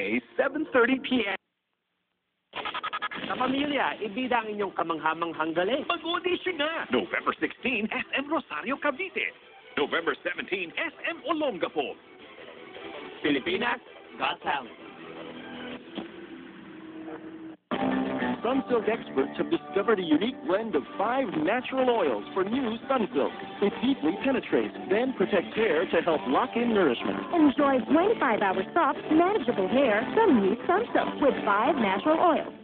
Sunday, 7:30 p.m. Sa pamilya, ibida ang inyong kamanghamanghang galing. Mag-audition na! November 16, SM Rosario, Cavite. November 17, SM Olongapo. Pilipinas, Got Talent. Sunsilk experts have discovered a unique blend of 5 natural oils for new Sunsilk. It deeply penetrates, then protects hair to help lock in nourishment. Enjoy 25-hour soft, manageable hair from new Sunsilk with 5 natural oils.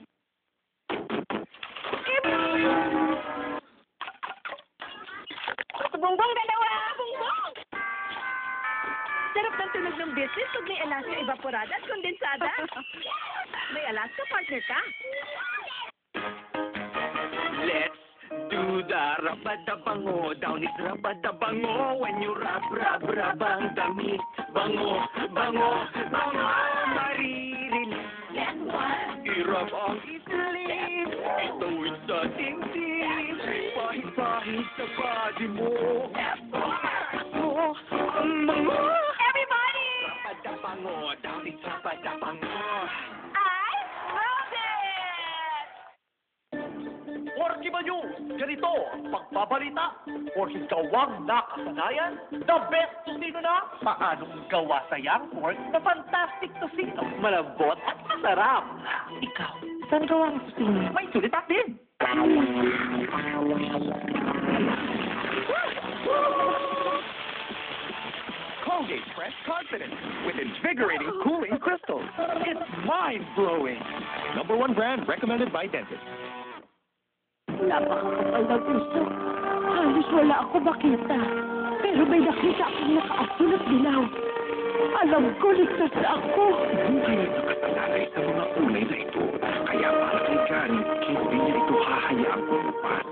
Bongbong, dalawa! Bongbong! Sarap ng tunog ng business pag may Alaska Evaporada at kondensada. May Alaska partner ka. Let's do the rabadabango. Down is rabadabango. When you rab ang damit. Bango, bango, bango. Maririnig. That's one. Irap ang islip. Tawid sa dingding. Pahit-pahit sa body mo. That's four. Oh, ang bango. Everybody! Rabadabango. Down is rabadabango. I love it! Porky Banyo, ganito ang pagbabalita. Porky gawang nakasanayan, the best tosino na. Paanong gawa sayang pork na fantastic tosino. Malambot at masarap. Ikaw, saan gawa ang tosino? May sulitak din. Colgate Fresh Confidence with invigorating cooling crystals. It's mind-blowing. #1 brand recommended by dentists. Napakakapal ng gusto. Halos wala ako makita. Pero may nakita akong nakaasul at dilaw. Alam ko, ligtas na ako. Buhay ang nakasalalay sa mga kulay na ito. Kaya para kay Gary, hindi niya ito hahayaang kumupas.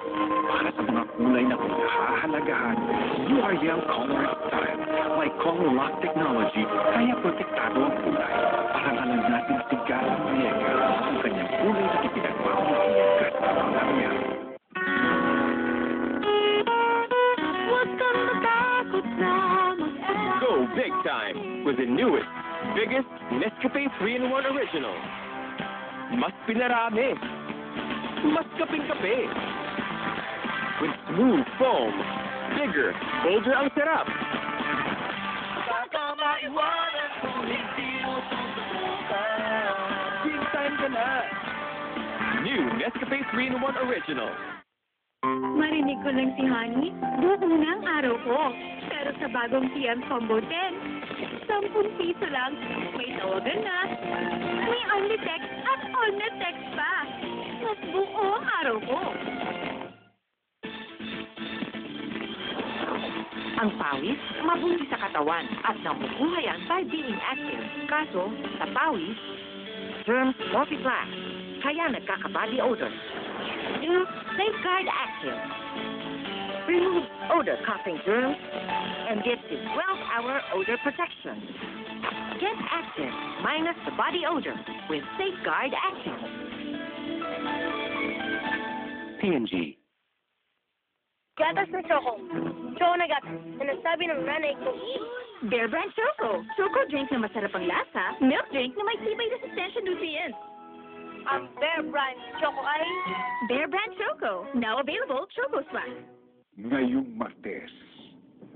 Para sa mga kulay na pinahahalagahan, you are young color style. May color lock technology, kaya protektado ang kulay. Parang alam natin si Gary Niega ang kanyang kulay na ipinagmamahalagan sa mga niya. Go big time with the newest, biggest Nescafe 3-in-1 Original. Mas pinarami. Mas kaping-kape. With smooth foam. Bigger, bolder ang sarap. Big time ka na. New Nescafe 3-in-1 Original. Marinig ko lang si Honey, buo na ang araw ko. Pero sa bagong TM Combo 10, 10 piso lang, may tawagan na, may only text at only text pa. Mas buo ang araw ko. Ang pawis, mabuti sa katawan at nakukuha yan by being active. Kaso, sa pawis, germs multiply. Kaya nagkaka-body odor. New Safeguard Active. Removes odor-causing germs and gives you 12-hour odor protection. Get active minus the body odor with Safeguard Active. P&G. Gatas na Choco. Choco na gatas. Sinasabi ng nanay ko, Bear Brand Choco. Choco drink na masarap ang lasa. Milk drink na may tibay resistensya nutrients. Ang Bear Brand Choco ay Bear Brand Choco. Now available Choco Swag. Ngayong Martes,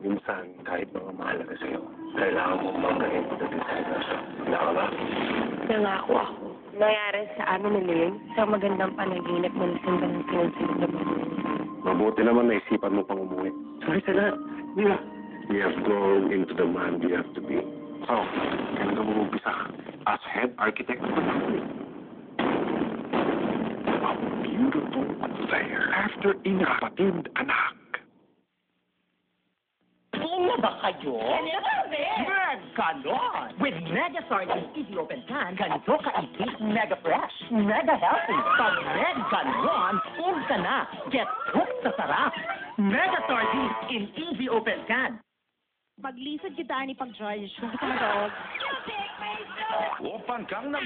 minsan kahit mga mahalaga sa'yo, kailangan mong magaling pagdating sa Naka ba? Nangako ako. Nangyari sa amin ni Lynn, sa magandang panaginip na lasing ka ng sinunod na Mabuti naman naisipan mo pang umuwi. Sorry sa lahat. Mira. We have grown into the man we have to be. So, kailan ka mag-umpisa as head architect of the family? A beautiful affair after inapatid anak. Tingnan ba kayo? Ganon! With Mega Sardines Easy Open Can, ganito ka-easy, mega fresh, mega healthy. Pag Mega Ganon, food ka na. Get hooked sa sarap. Mega Sardines in Easy Open Can. Paglisod kita ni pag-George, kung gusto mo dog. Upang kang nang...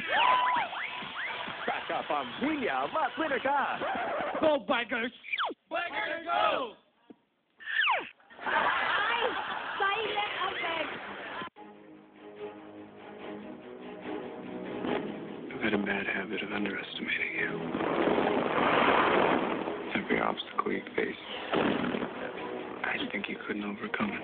Sa kapamilya, mas-winner ka! Go, Bikers! Bikers, go! Ay! Silent effect! had a bad habit of underestimating you. Every obstacle you faced, I think you couldn't overcome it.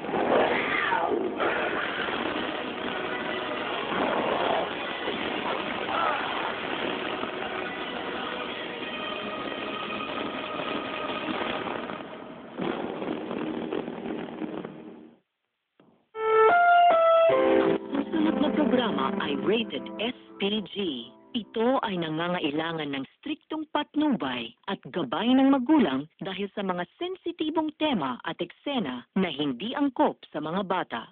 Susunod na programa ay rated SPG. Ito ay nangangailangan ng striktong patnubay at gabay ng magulang dahil sa mga sensitibong tema at eksena na hindi angkop sa mga bata.